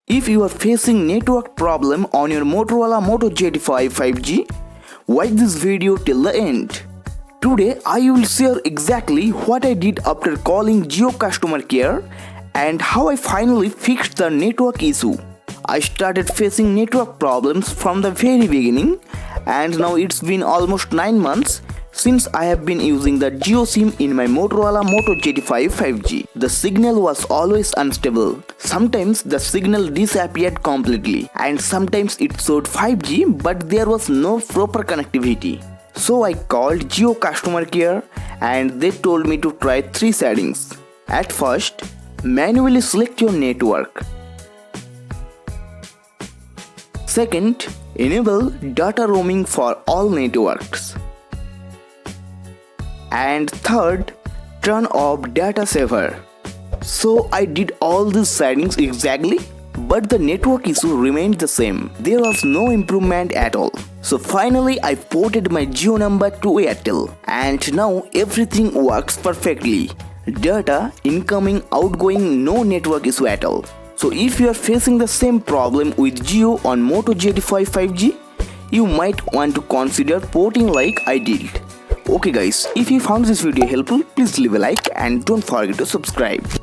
If you are facing network problem on your Motorola Moto G85 5G, watch this video till the end. Today I will share exactly what I did after calling Jio customer care and how I finally fixed the network issue. I started facing network problems from the very beginning, and now it's been almost 9 months since I have been using the Jio SIM in my Motorola Moto G85 5G. The signal was always unstable. Sometimes the signal disappeared completely, and sometimes it showed 5G but there was no proper connectivity. So I called Jio customer care and they told me to try 3 settings. At first, manually select your network. Second, enable data roaming for all networks. And third, turn off data saver. So I did all these settings exactly, but the network issue remained the same. There was no improvement at all. So finally I ported my Jio number to Airtel, and now everything works perfectly. Data, incoming, outgoing, no network issue at all. So if you are facing the same problem with Jio on Moto G85 5G, you might want to consider porting like I did. Okay guys, if you found this video helpful, please leave a like and don't forget to subscribe.